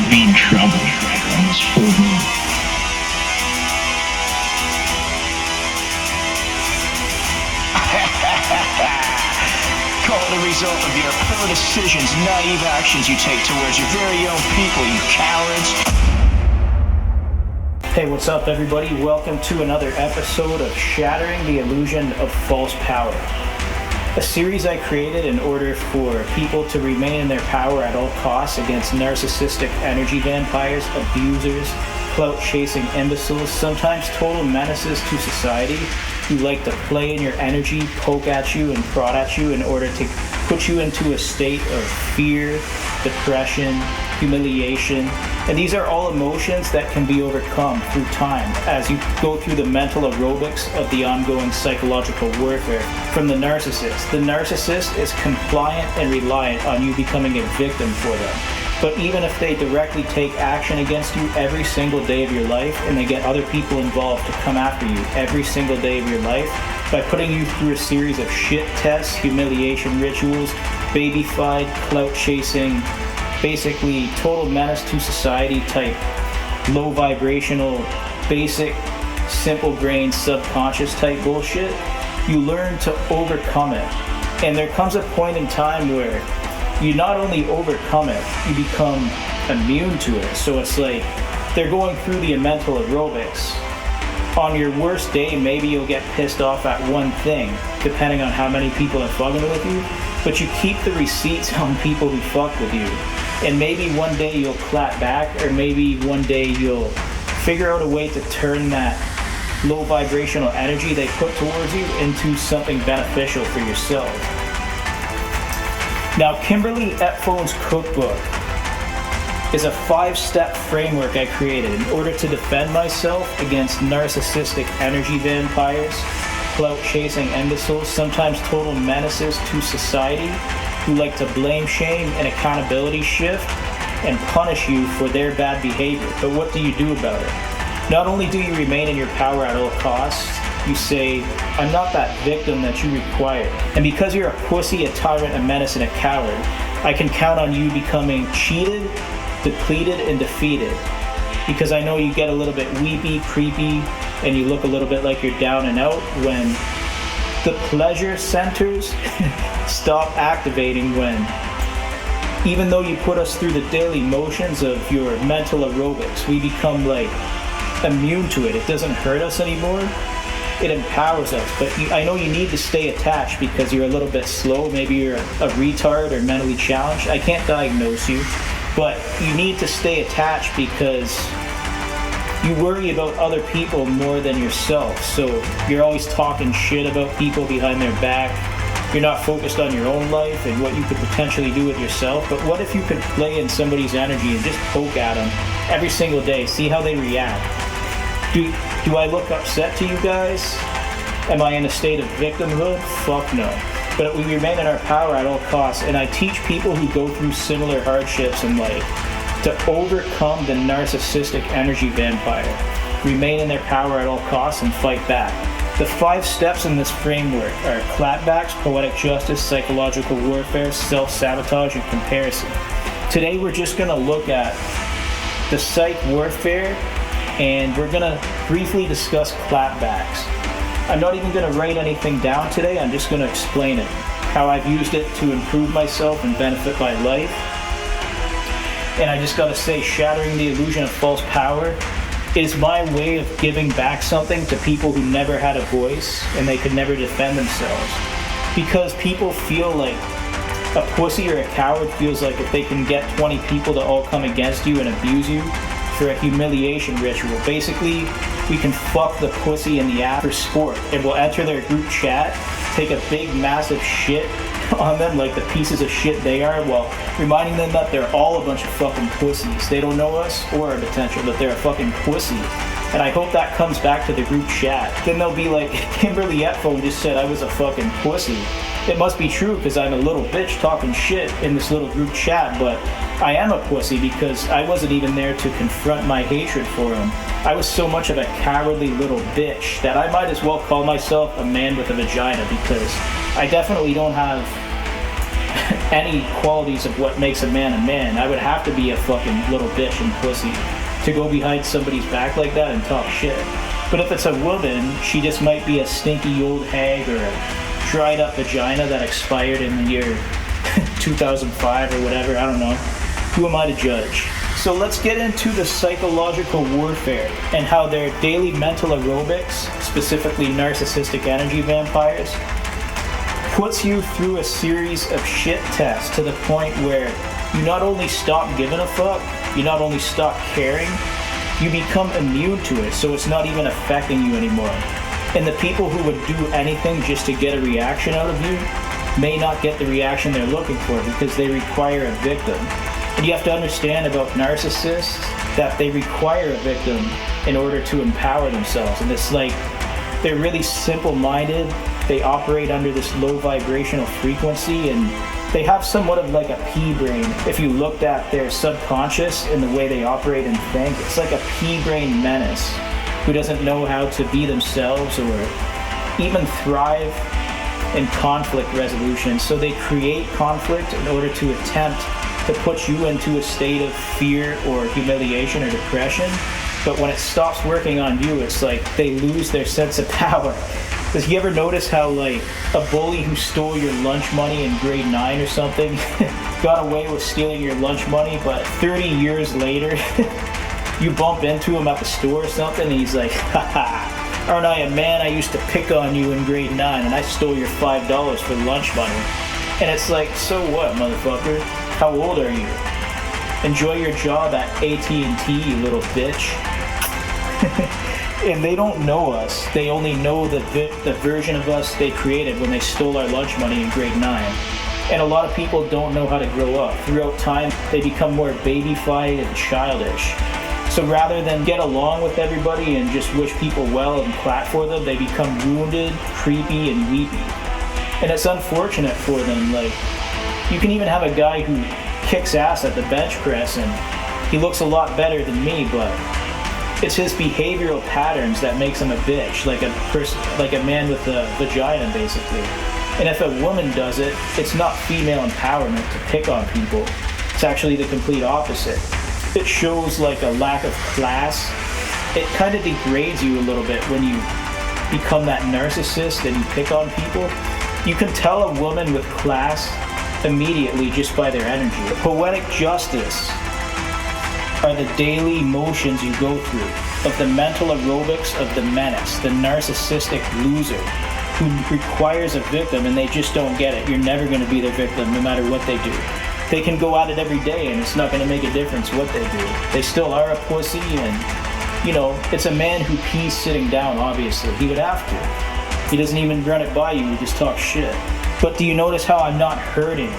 would be in trouble on this full moon. Call it the result of your poor decisions, naive actions you take towards your very own people, you cowards. Hey, what's up, everybody? Welcome to another episode of Shattering, the Illusion of False Power. A series I created in order for people to remain in their power at all costs against narcissistic energy vampires, abusers, clout-chasing imbeciles, sometimes total menaces to society who like to play in your energy, poke at you, and prod at you in order to put you into a state of fear, depression, humiliation. And these are all emotions that can be overcome through time as you go through the mental aerobics of the ongoing psychological warfare from the narcissist. The narcissist is compliant and reliant on you becoming a victim for them. But even if they directly take action against you every single day of your life, and they get other people involved to come after you every single day of your life, by putting you through a series of shit tests, humiliation rituals, baby-fied, clout-chasing, basically total menace to society type, low vibrational, basic, simple-brain, subconscious type bullshit, you learn to overcome it. And there comes a point in time where you not only overcome it, you become immune to it. So it's like they're going through the mental aerobics. On your worst day, maybe you'll get pissed off at one thing, depending on how many people are fucking with you, but you keep the receipts on people who fuck with you. And maybe one day you'll clap back, or maybe one day you'll figure out a way to turn that low vibrational energy they put towards you into something beneficial for yourself. Now, Kimberly Ephone's cookbook is a 5-step framework I created in order to defend myself against narcissistic energy vampires, clout-chasing imbeciles, sometimes total menaces to society who like to blame, shame, and accountability shift and punish you for their bad behavior. But what do you do about it? Not only do you remain in your power at all costs, you say, I'm not that victim that you require. And because you're a pussy, a tyrant, a menace, and a coward, I can count on you becoming cheated, depleted, and defeated. Because I know you get a little bit weepy, creepy, and you look a little bit like you're down and out when the pleasure centers stop activating, when even though you put us through the daily motions of your mental aerobics, we become like immune to it. It doesn't hurt us anymore. It empowers us. But I know you need to stay attached because you're a little bit slow. Maybe you're a retard or mentally challenged. I can't diagnose you, but you need to stay attached because you worry about other people more than yourself. So you're always talking shit about people behind their back. You're not focused on your own life and what you could potentially do with yourself. But what if you could play in somebody's energy and just poke at them every single day, see how they react? Do I look upset to you guys? Am I in a state of victimhood? Fuck no. But we remain in our power at all costs, and I teach people who go through similar hardships in life to overcome the narcissistic energy vampire, remain in their power at all costs, and fight back. The 5 steps in this framework are clapbacks, poetic justice, psychological warfare, self-sabotage, and comparison. Today we're just going to look at the psych warfare, and we're going to briefly discuss clapbacks. I'm not even going to write anything down today, I'm just going to explain it, how I've used it to improve myself and benefit my life. And I just got to say, Shattering the Illusion of False Power is my way of giving back something to people who never had a voice and they could never defend themselves. Because people feel like a pussy or a coward feels like if they can get 20 people to all come against you and abuse you for a humiliation ritual. Basically, we can fuck the pussy in the ass for sport, and we'll enter their group chat, take a big massive shit on them like the pieces of shit they are, while reminding them that they're all a bunch of fucking pussies. They don't know us or our potential, but they're a fucking pussy. And I hope that comes back to the group chat. Then they'll be like, Kimberly Epphone just said I was a fucking pussy. It must be true because I'm a little bitch talking shit in this little group chat, but I am a pussy because I wasn't even there to confront my hatred for him. I was so much of a cowardly little bitch that I might as well call myself a man with a vagina, because I definitely don't have any qualities of what makes a man, I would have to be a fucking little bitch and pussy to go behind somebody's back like that and talk shit. But if it's a woman, she just might be a stinky old hag or a dried up vagina that expired in the year 2005 or whatever, I don't know. Who am I to judge? So let's get into the psychological warfare and how their daily mental aerobics, specifically narcissistic energy vampires, puts you through a series of shit tests to the point where you not only stop giving a fuck, you not only stop caring, you become immune to it, so it's not even affecting you anymore. And the people who would do anything just to get a reaction out of you may not get the reaction they're looking for because they require a victim. And you have to understand about narcissists that they require a victim in order to empower themselves. And it's like they're really simple-minded. They operate under this low vibrational frequency, and they have somewhat of like a pea brain. If you looked at their subconscious and the way they operate and think, it's like a pea brain menace who doesn't know how to be themselves or even thrive in conflict resolution. So they create conflict in order to attempt to put you into a state of fear or humiliation or depression. But when it stops working on you, it's like they lose their sense of power. Because you ever notice how like a bully who stole your lunch money in grade 9 or something got away with stealing your lunch money, but 30 years later you bump into him at the store or something and he's like, haha, aren't I a man? I used to pick on you in grade 9 and I stole your $5 for lunch money. And it's like, so what, motherfucker? How old are you? Enjoy your job at AT&T, you little bitch. And they don't know us. They only know the version of us they created when they stole our lunch money in grade 9. And a lot of people don't know how to grow up. Throughout time, they become more babyfied and childish. So rather than get along with everybody and just wish people well and clap for them, they become wounded, creepy, and weepy. And it's unfortunate for them. Like, you can even have a guy who kicks ass at the bench press and he looks a lot better than me, but it's his behavioral patterns that makes him a bitch, like a person, like a man with a vagina, basically. And if a woman does it, it's not female empowerment to pick on people. It's actually the complete opposite. It shows like a lack of class. It kind of degrades you a little bit when you become that narcissist and you pick on people. You can tell a woman with class immediately just by their energy. Poetic justice are the daily motions you go through of the mental aerobics of the menace, the narcissistic loser who requires a victim and they just don't get it. You're never going to be their victim no matter what they do. They can go at it every day and it's not going to make a difference what they do. They still are a pussy and, you know, it's a man who pees sitting down, obviously. He would have to. He doesn't even run it by you, he just talks shit. But do you notice how I'm not hurting?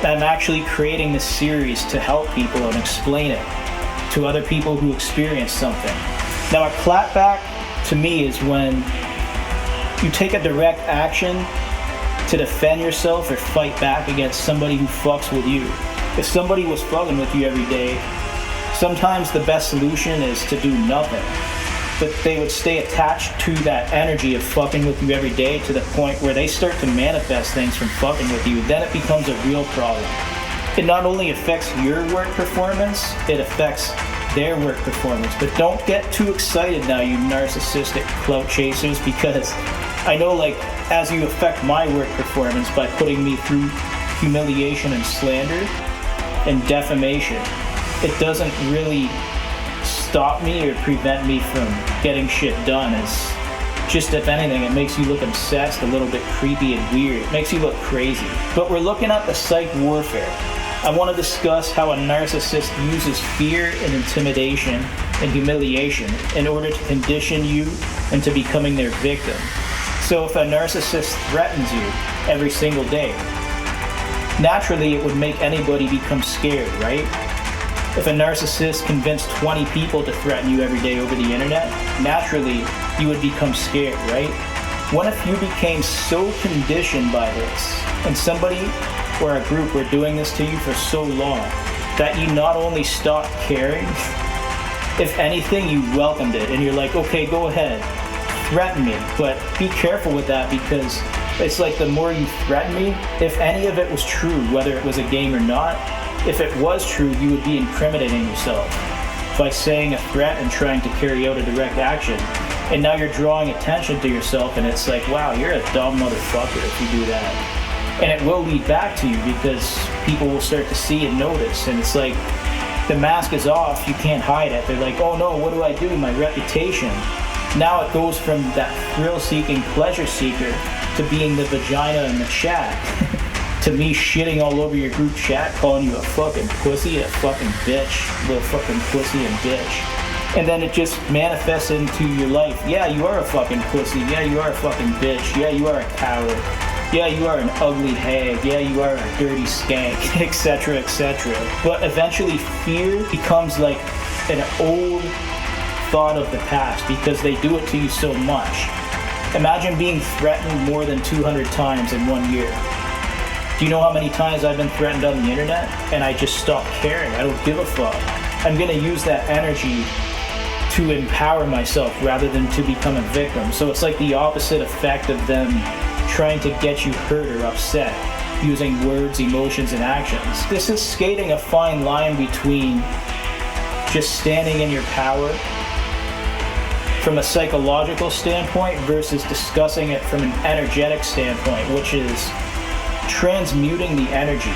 I'm actually creating this series to help people and explain it to other people who experience something. Now, a clapback to me is when you take a direct action to defend yourself or fight back against somebody who fucks with you. If somebody was fucking with you every day, sometimes the best solution is to do nothing. But they would stay attached to that energy of fucking with you every day to the point where they start to manifest things from fucking with you. Then it becomes a real problem. It not only affects your work performance, it affects their work performance. But don't get too excited now, you narcissistic clout chasers, because I know, like, as you affect my work performance by putting me through humiliation and slander and defamation, it doesn't really stop me or prevent me from getting shit done. It's just, if anything, it makes you look obsessed, a little bit creepy and weird. It makes you look crazy. But we're looking at the psych warfare. I want to discuss how a narcissist uses fear and intimidation and humiliation in order to condition you into becoming their victim. So if a narcissist threatens you every single day, naturally it would make anybody become scared, right? If a narcissist convinced 20 people to threaten you every day over the internet, naturally you would become scared, right? What if you became so conditioned by this, and somebody or a group were doing this to you for so long, that you not only stopped caring, if anything, you welcomed it, and you're like, okay, go ahead, threaten me, but be careful with that, because It's like the more you threaten me, if any of it was true, whether it was a game or not, if it was true, you would be incriminating yourself by saying a threat and trying to carry out a direct action. And now you're drawing attention to yourself, and it's like, wow, you're a dumb motherfucker if you do that. And it will lead back to you because people will start to see and notice. And it's like, the mask is off, you can't hide it. They're like, oh no, what do I do? My reputation. Now it goes from that thrill-seeking pleasure seeker to being the vagina in the chat. To me shitting all over your group chat, calling you a fucking pussy, a fucking bitch, little fucking pussy and bitch. And then it just manifests into your life. Yeah, you are a fucking pussy. Yeah, you are a fucking bitch. Yeah, you are a coward. Yeah, you are an ugly hag. Yeah, you are a dirty skank, etc., etc. But eventually fear becomes like an old thought of the past because they do it to you so much. Imagine being threatened more than 200 times in 1 year. Do you know how many times I've been threatened on the internet? And I just stopped caring. I don't give a fuck. I'm gonna use that energy to empower myself rather than to become a victim. So it's like the opposite effect of them trying to get you hurt or upset using words, emotions, and actions. This is skating a fine line between just standing in your power from a psychological standpoint versus discussing it from an energetic standpoint, which is transmuting the energy,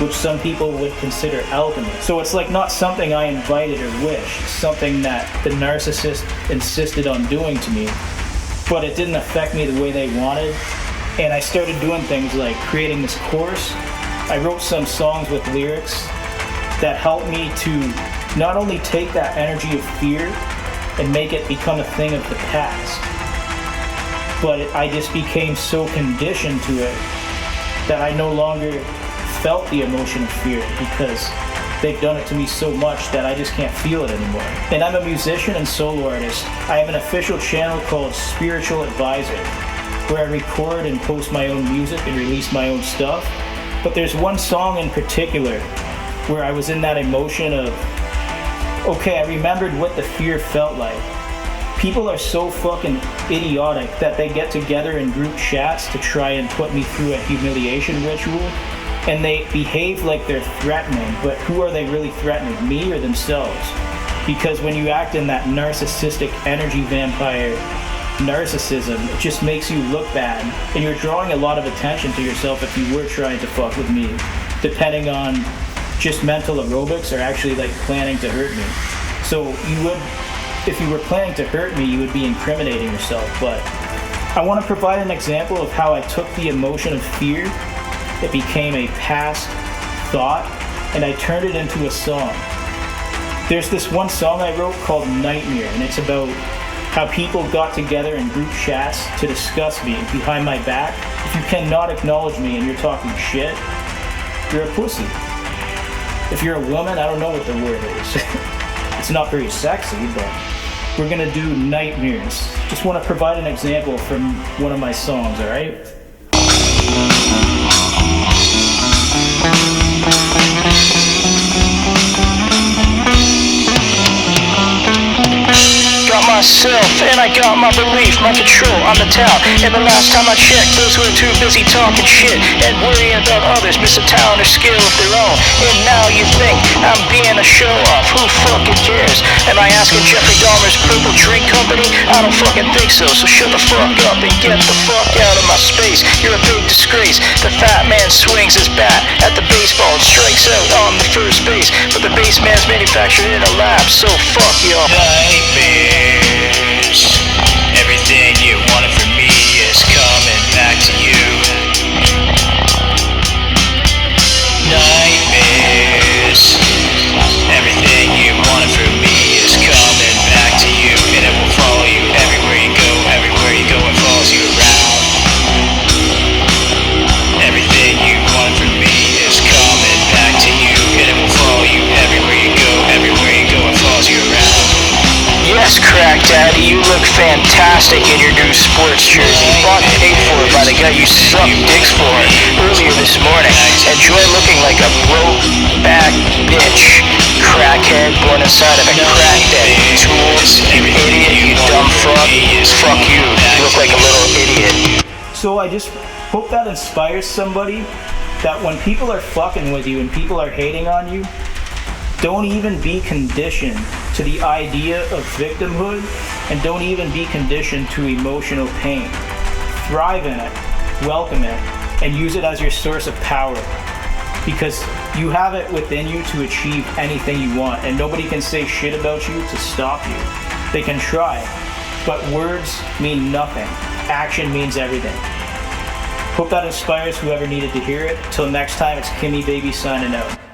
which some people would consider alchemy. So it's like not something I invited or wished, something that the narcissist insisted on doing to me, but it didn't affect me the way they wanted. And I started doing things like creating this course. I wrote some songs with lyrics that helped me to not only take that energy of fear and make it become a thing of the past, but I just became so conditioned to it that I no longer felt the emotion of fear because they've done it to me so much that I just can't feel it anymore. And I'm a musician and solo artist. I have an official channel called Spiritual Advisor, where I record and post my own music and release my own stuff. But there's one song in particular where I was in that emotion of, okay, I remembered what the fear felt like. People are so fucking idiotic that they get together in group chats to try and put me through a humiliation ritual, and they behave like they're threatening, but who are they really threatening, me or themselves? Because when you act in that narcissistic energy vampire narcissism, it just makes you look bad, and you're drawing a lot of attention to yourself if you were trying to fuck with me, depending on just mental aerobics or actually like planning to hurt me. So you would, if you were planning to hurt me, you would be incriminating yourself. But I want to provide an example of how I took the emotion of fear, it became a past thought, and I turned it into a song. There's this one song I wrote called Nightmare, and it's about how people got together in group chats to discuss me behind my back. If you cannot acknowledge me and you're talking shit, you're a pussy. If you're a woman, I don't know what the word is. It's not very sexy, but we're gonna do Nightmares. Just want to provide an example from one of my songs, alright? Got myself and I got my belief, my control on the town. And the last time I checked, those who are too busy talking shit and worrying about others miss a talent or skill of their own. And now you think I'm being a show-off, who fucking cares? Am I asking Jeffrey Dahmer's Purple Drink Company? I don't fucking think so, so shut the fuck up and get the fuck out of my space. You're a big disgrace. The fat man swings his bat at the baseball and strikes out on the first base, but the baseman's manufactured in a lab, so fuck y'all. Nightmares. Everything you wanted from me is coming back to you. Nightmares. Everything you wanted from me is coming back to you, and it will follow you everywhere you go. Everywhere you go, it follows you around. Everything you wanted from me is coming back to you, and it will follow you everywhere you go. Everywhere you go, it follows you around. Yes, Crack Daddy, you look fantastic in your new sports jersey. Bought and paid for by the guy you sucked dicks for earlier this morning. Enjoy looking like a broke back bitch. Crackhead born inside of a crack den. Tool, you idiot, you dumb fuck. Fuck you. You look like a little idiot. So I just hope that inspires somebody that when people are fucking with you and people are hating on you, don't even be conditioned to the idea of victimhood, and don't even be conditioned to emotional pain. Thrive in it, welcome it, and use it as your source of power. Because you have it within you to achieve anything you want, and nobody can say shit about you to stop you. They can try, but words mean nothing. Action means everything. Hope that inspires whoever needed to hear it. Till next time, it's Kimmy Baby signing out.